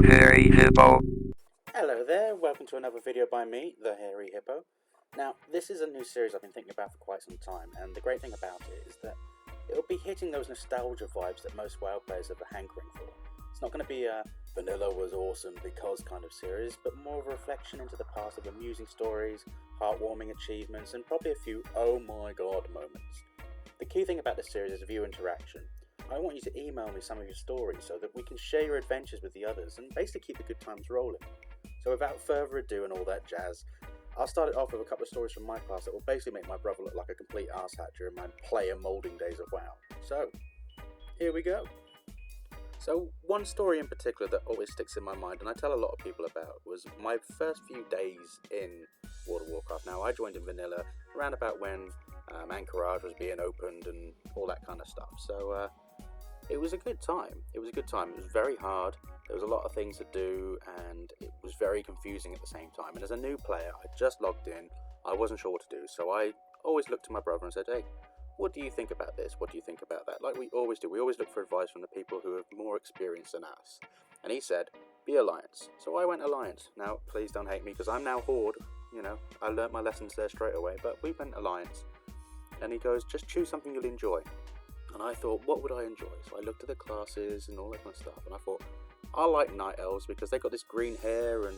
the Hairy Hippo. Hello there, welcome to another video by me, the Hairy Hippo. Now, this is a new series I've been thinking about for quite some time, and the great thing about it is that it'll be hitting those nostalgia vibes that most WoW players have a hankering for. It's not going to be a vanilla was awesome because kind of series, but more of a reflection into the past of amusing stories, heartwarming achievements, and probably a few oh my god moments. The key thing about this series is viewer interaction. I want you to email me some of your stories so that we can share your adventures with the others and basically keep the good times rolling. So without further ado and all that jazz, I'll start it off with a couple of stories from my past that will basically make my brother look like a complete arsehat during my player moulding days of WoW. So, here we go. So one story in particular that always sticks in my mind and I tell a lot of people about was my first few days in World of Warcraft. Now I joined in vanilla around about when Anchorage was being opened and all that kind of stuff. So it was a good time. It was very hard. There was a lot of things to do and it was very confusing at the same time. And as a new player, I just logged in. I wasn't sure what to do. So I always looked to my brother and said, hey, what do you think about this? What do you think about that? Like we always do. We always look for advice from the people who have more experience than us. And he said, be Alliance. So I went Alliance. Now, please don't hate me because I'm now Horde. You know, I learnt my lessons there straight away. But we went Alliance. And he goes, just choose something you'll enjoy. And I thought, what would I enjoy? So I looked at the classes and all that kind of stuff. And I thought, I like Night Elves because they got this green hair and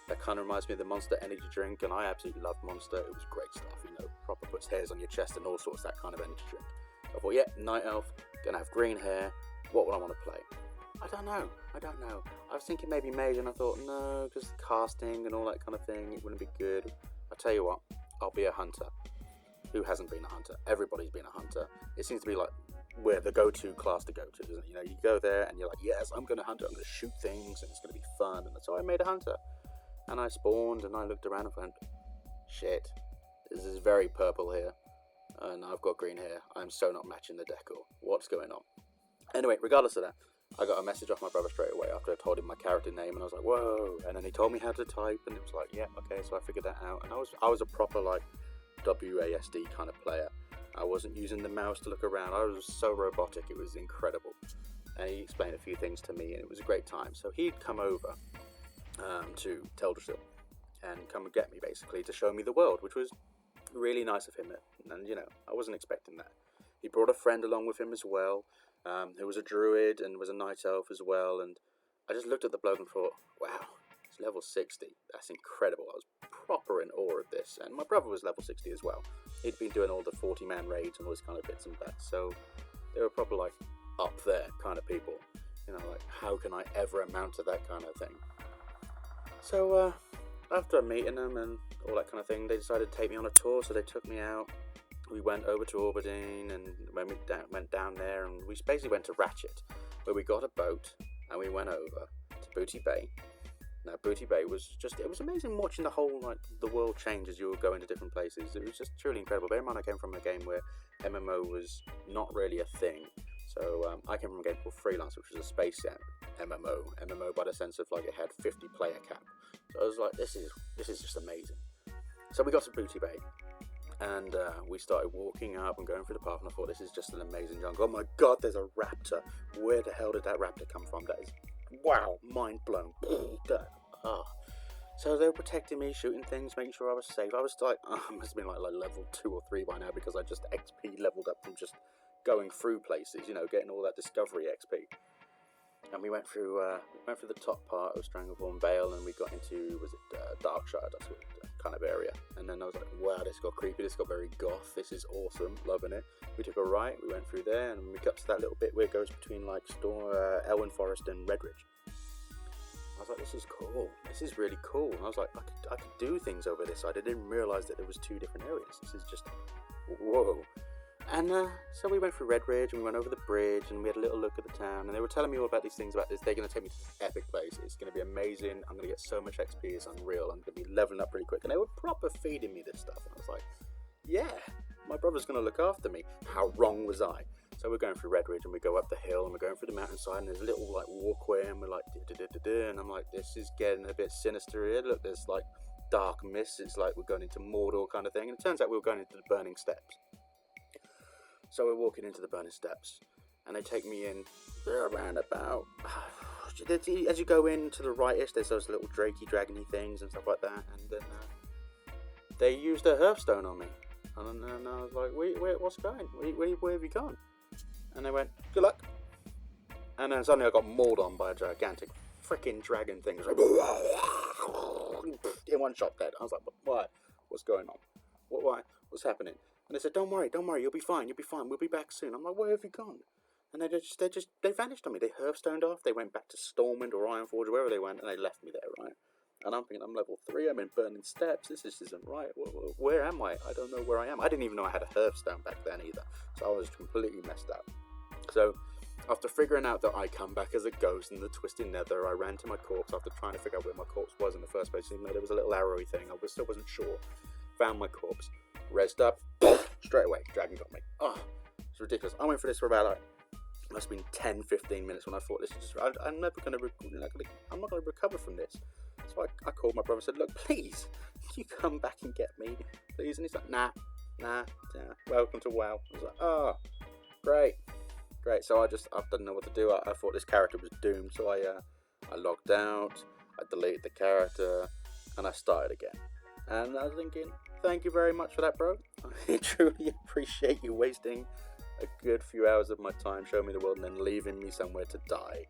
that kind of reminds me of the Monster energy drink. And I absolutely loved Monster. It was great stuff, you know, proper puts hairs on your chest and all sorts, that kind of energy drink. I thought, yeah, Night Elf, gonna have green hair. What would I want to play? I don't know. I was thinking maybe Mage and I thought, no, because casting and all that kind of thing, it wouldn't be good. I'll tell you what, I'll be a hunter. Who hasn't been a hunter? Everybody's been a hunter. It seems to be like where the go-to class to go to, isn't it? You know, you go there and you're like, yes, I'm going to hunt, I'm going to shoot things and it's going to be fun. And so I made a hunter. And I spawned and I looked around and went, shit, this is very purple here. And I've got green hair. I'm so not matching the decor. What's going on? Anyway, regardless of that, I got a message off my brother straight away after I told him my character name and I was like, whoa. And then he told me how to type and it was like, yeah, okay. So I figured that out. And I was a proper like WASD kind of player. I wasn't using the mouse to look around. I was so robotic, it was incredible. And he explained a few things to me and it was a great time. So he'd come over to Teldrassil and come and get me basically to show me the world, which was really nice of him. And you know, I wasn't expecting that. He brought a friend along with him as well, who was a druid and was a night elf as well. And I just looked at the bloke and thought, wow, it's level 60. That's incredible. I was proper in awe of this. And my brother was level 60 as well. He'd been doing all the 40-man raids and all this kind of bits and bats. So they were proper like up there kind of people. You know, like how can I ever amount to that kind of thing? So after meeting them and all that kind of thing, they decided to take me on a tour. So they took me out. We went over to Aberdeen and when we went down there and we basically went to Ratchet, where we got a boat and we went over to Booty Bay. Now, Booty Bay was it was amazing watching the whole, like, the world change as you were going to different places. It was just truly incredible. Bear in mind, I came from a game where MMO was not really a thing. So, I came from a game called Freelance, which was a space MMO. MMO by the sense of, like, it had 50 player cap. So I was like, this is just amazing. So we got to Booty Bay. And we started walking up and going through the path, and I thought, this is just an amazing jungle. Oh my god, there's a raptor. Where the hell did that raptor come from? That is, wow, mind blown. So they were protecting me, shooting things, making sure I was safe. I was like, I must have been like level 2 or 3 by now because I just XP leveled up from just going through places, you know, getting all that discovery XP. And we went through the top part of Stranglethorn Vale, and we got into, Darkshire, that's what kind of area. And then I was like, wow, this got creepy, this got very goth, this is awesome, loving it. We took a right, we went through there, and we got to that little bit where it goes between like Elwyn Forest and Redridge. I was like, this is cool, this is really cool. And I was like, I could do things over this side. I didn't realise that there was 2 different areas. This is just, whoa. And so we went through Redridge and we went over the bridge and we had a little look at the town and they were telling me all about these things about this. They're going to take me to this epic place. It's going to be amazing. I'm going to get so much XP. It's unreal. I'm going to be leveling up really quick. And they were proper feeding me this stuff. And I was like, yeah, my brother's going to look after me. How wrong was I? So we're going through Redridge and we go up the hill and we're going through the mountainside and there's a little like walkway and we're like, and I'm like, this is getting a bit sinister here. Look, there's like dark mist. It's like we're going into Mordor kind of thing. And it turns out we were going into the Burning Steps. So we're walking into the Burning Steps and they take me in around about as you go in to the rightish, there's those little drakey dragony things and stuff like that, and then they used a hearthstone on me, and then I was like, wait, what's going? Where have you gone? And they went, good luck. And then suddenly I got mauled on by a gigantic freaking dragon thing. It was like, in one shot dead. I was like, why? What's going on? Why? What's happening? And they said, don't worry, you'll be fine, we'll be back soon. I'm like, where have you gone? And they vanished on me. They hearthstoned off, they went back to Stormwind or Ironforge, wherever they went, and they left me there, right? And I'm thinking, I'm level 3, I'm in Burning Steps, this isn't right. Where am I? I don't know where I am. I didn't even know I had a hearthstone back then either. So I was completely messed up. So, after figuring out that I come back as a ghost in the Twisted Nether, I ran to my corpse after trying to figure out where my corpse was in the first place, even though there was a little arrowy thing. I still wasn't sure. Found my corpse, rezzed up, straight away, dragon got me. Oh, it's ridiculous. I went for this for about, must have been 10-15 minutes when I thought, this is just, I'm never going to, I'm not going to recover from this. So I called my brother and said, look, please, can you come back and get me, please? And he's like, nah, welcome to WoW. I was like, oh, great. So I didn't know what to do. I thought this character was doomed, so I logged out, I deleted the character, and I started again. And I was thinking, thank you very much for that, bro. I truly appreciate you wasting a good few hours of my time showing me the world and then leaving me somewhere to die.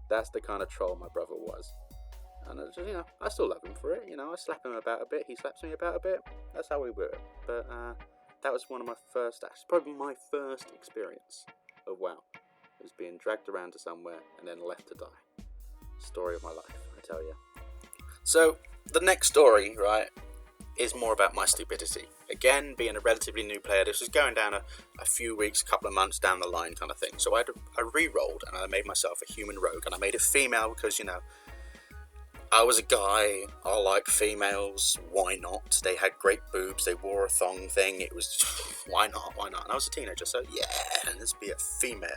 That's the kind of troll my brother was. And it's just, I still love him for it. I slap him about a bit, he slaps me about a bit. That's how we were. But that was one of my first, probably my first experience of WoW. It was being dragged around to somewhere and then left to die. Story of my life, I tell you. So, the next story, right, is more about my stupidity. Again, being a relatively new player, this was going down a few weeks, couple of months down the line kind of thing. So I re-rolled and I made myself a human rogue, and I made a female because, I was a guy, I like females, why not? They had great boobs, they wore a thong thing, it was, why not? And I was a teenager, so yeah, let's be a female.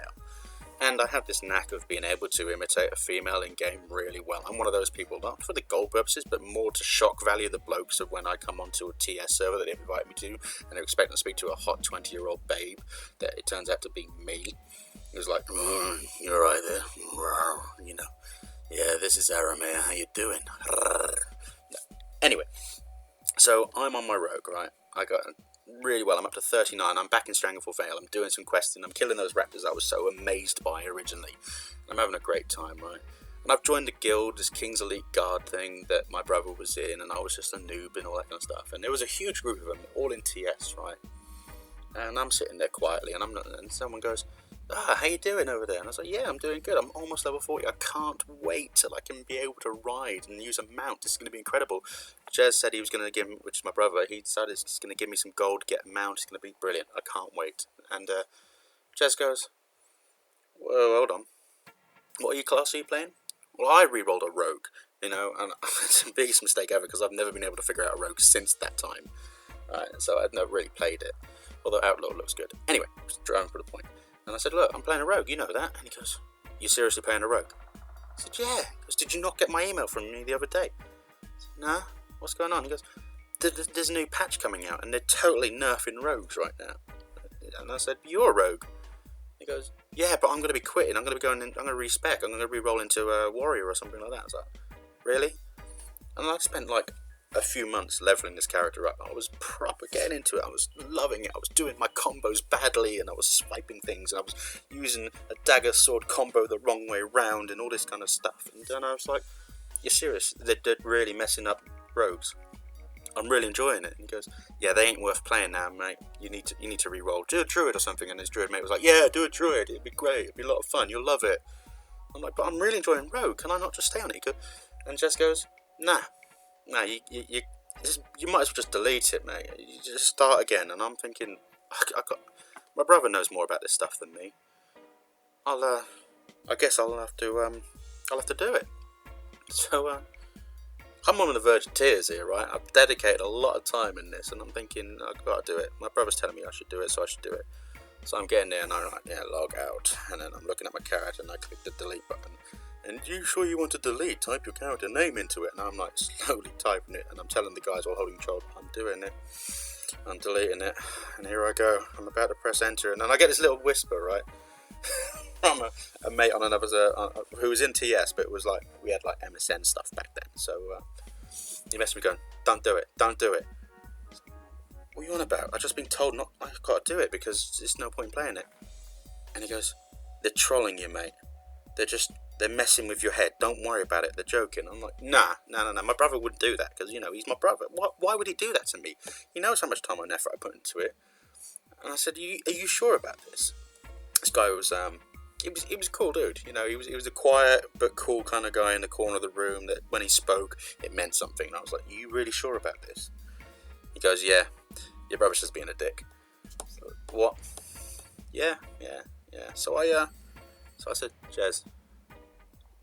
And I have this knack of being able to imitate a female in-game really well. I'm one of those people, not for the gold purposes, but more to shock value the blokes of when I come onto a TS server that they invite me to, and they're expecting to speak to a hot 20-year-old babe, that it turns out to be me. It was like, you're right there, yeah, this is Aramir, how you doing? Anyway, so I'm on my rogue, right? I got really well, I'm up to 39, I'm back in Strangleful Vale, I'm doing some questing, I'm killing those raptors I was so amazed by originally. I'm having a great time, right? And I've joined the guild, this King's Elite Guard thing that my brother was in, and I was just a noob and all that kind of stuff. And there was a huge group of them, all in TS, right? And I'm sitting there quietly, and someone goes, how you doing over there? And I was like, yeah, I'm doing good. I'm almost level 40. I can't wait till I can be able to ride and use a mount. This is going to be incredible. Jez said he was going to give me, which is my brother, he decided he's going to give me some gold, get a mount. It's going to be brilliant. I can't wait. And Jez goes, whoa, hold on. What class are you playing? Well, I re-rolled a rogue, and it's the biggest mistake ever because I've never been able to figure out a rogue since that time. Right, so I've never really played it, although Outlaw looks good. Anyway, just driving for the point. And I said, look, I'm playing a rogue, you know that? And he goes, you seriously playing a rogue? I said, yeah. He goes, did you not get my email from me the other day? I said, no, what's going on? He goes, there's a new patch coming out and they're totally nerfing rogues right now. And I said, you're a rogue. He goes, yeah, but I'm going to be quitting. I'm going to respec. I'm going to re-roll into a warrior or something like that. I was like, really? And I spent a few months leveling this character up. I was proper getting into it. I was loving it. I was doing my combos badly and I was swiping things and I was using a dagger sword combo the wrong way round and all this kind of stuff. And then I was like, you're serious? They're really messing up rogues. I'm really enjoying it. And he goes, yeah, they ain't worth playing now, mate. You need to re-roll. Do a druid or something. And his druid mate was like, yeah, do a druid. It'd be great. It'd be a lot of fun. You'll love it. I'm like, but I'm really enjoying rogue. Can I not just stay on it? And Jess goes, nah, you might as well just delete it, mate. You just start again. And I'm thinking, my brother knows more about this stuff than me. I guess I'll have to do it. So I'm on the verge of tears here, right? I've dedicated a lot of time in this, and I'm thinking I've got to do it. My brother's telling me I should do it, so I should do it. So I'm getting there, and I'm like, yeah, log out, and then I'm looking at my character, and I click the delete button. And you sure you want to delete? Type your character name into it. And I'm slowly typing it, and I'm telling the guys while holding control, I'm doing it. I'm deleting it, and here I go. I'm about to press enter, and then I get this little whisper, right? from a mate on another who was in TS, but it was like we had like MSN stuff back then. So he messaged me going, "Don't do it, don't do it." What are you on about? I've just been told not. I've got to do it because there's no point in playing it. And he goes, "They're trolling you, mate. They're messing with your head. Don't worry about it. They're joking." I'm like, nah. My brother wouldn't do that because, he's my brother. Why would he do that to me? He knows how much time and effort I put into it. And I said, are you sure about this? This guy was, he was a cool dude. He was a quiet but cool kind of guy in the corner of the room that when he spoke, it meant something. And I was like, "Are you really sure about this?" He goes, "Yeah, your brother's just being a dick." So, what? Yeah. So I said, "Jez,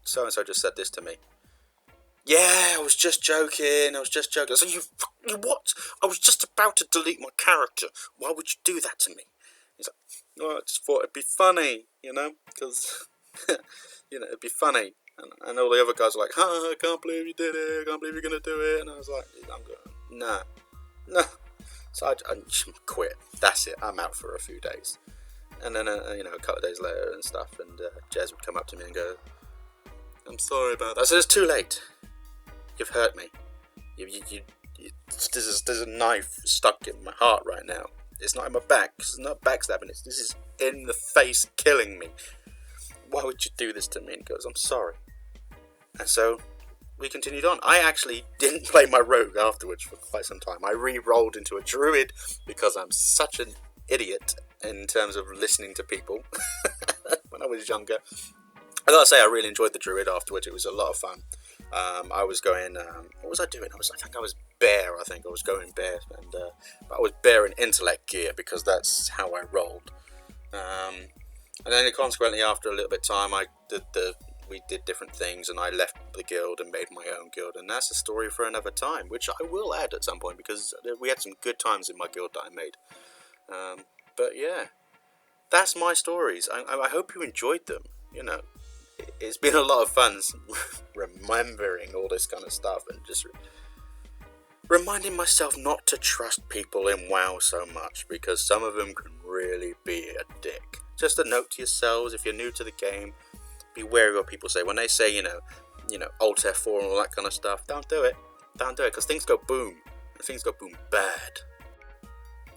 so-and-so just said this to me." "Yeah, I was just joking. I said, you what? I was just about to delete my character. Why would you do that to me?" He's like, "Oh, I just thought it'd be funny, because, it'd be funny." And all the other guys were like, "I can't believe you did it. I can't believe you're going to do it." And I was like, I'm going, nah. So I quit. That's it. I'm out for a few days. And then, a couple of days later and stuff, and Jez would come up to me and go, "I'm sorry about that." I said, "It's too late. You've hurt me. There's a knife stuck in my heart right now. It's not in my back. It's not backstabbing. This is in the face, killing me. Why would you do this to me?" And he goes, "I'm sorry." And so we continued on. I actually didn't play my rogue afterwards for quite some time. I re-rolled into a druid because I'm such an idiot in terms of listening to people when I was younger. I gotta say, I really enjoyed the druid afterwards. It was a lot of fun. I was going, what was I doing? I think I was bear. I was going bear, and I was bear in intellect gear because that's how I rolled. And then consequently, after a little bit of time, we did different things, and I left the guild and made my own guild, and that's a story for another time, which I will add at some point because we had some good times in my guild that I made. But yeah, that's my stories. I hope you enjoyed them. It's been a lot of fun remembering all this kind of stuff and just reminding myself not to trust people in WoW so much because some of them can really be a dick. Just a note to yourselves, if you're new to the game, be wary of what people say. When they say, Alt F4 and all that kind of stuff, don't do it. Don't do it because things go boom. And things go boom bad.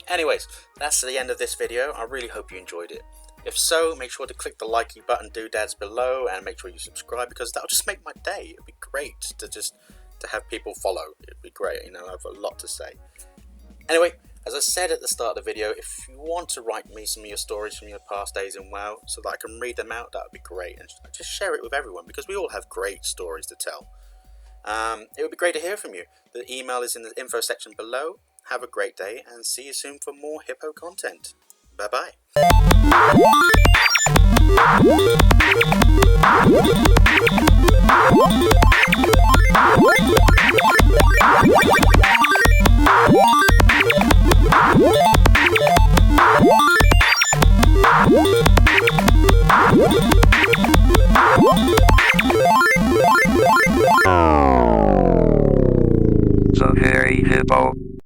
Anyways, that's the end of this video. I really hope you enjoyed it. If so, make sure to click the likey button doodads below and make sure you subscribe because that'll just make my day. It'd be great to have people follow. It'd be great, I have a lot to say. Anyway, as I said at the start of the video, if you want to write me some of your stories from your past days in WoW so that I can read them out, that would be great. And just share it with everyone because we all have great stories to tell. It would be great to hear from you. The email is in the info section below. Have a great day and see you soon for more Hippo content. Bye-bye. The Hairy Hippo.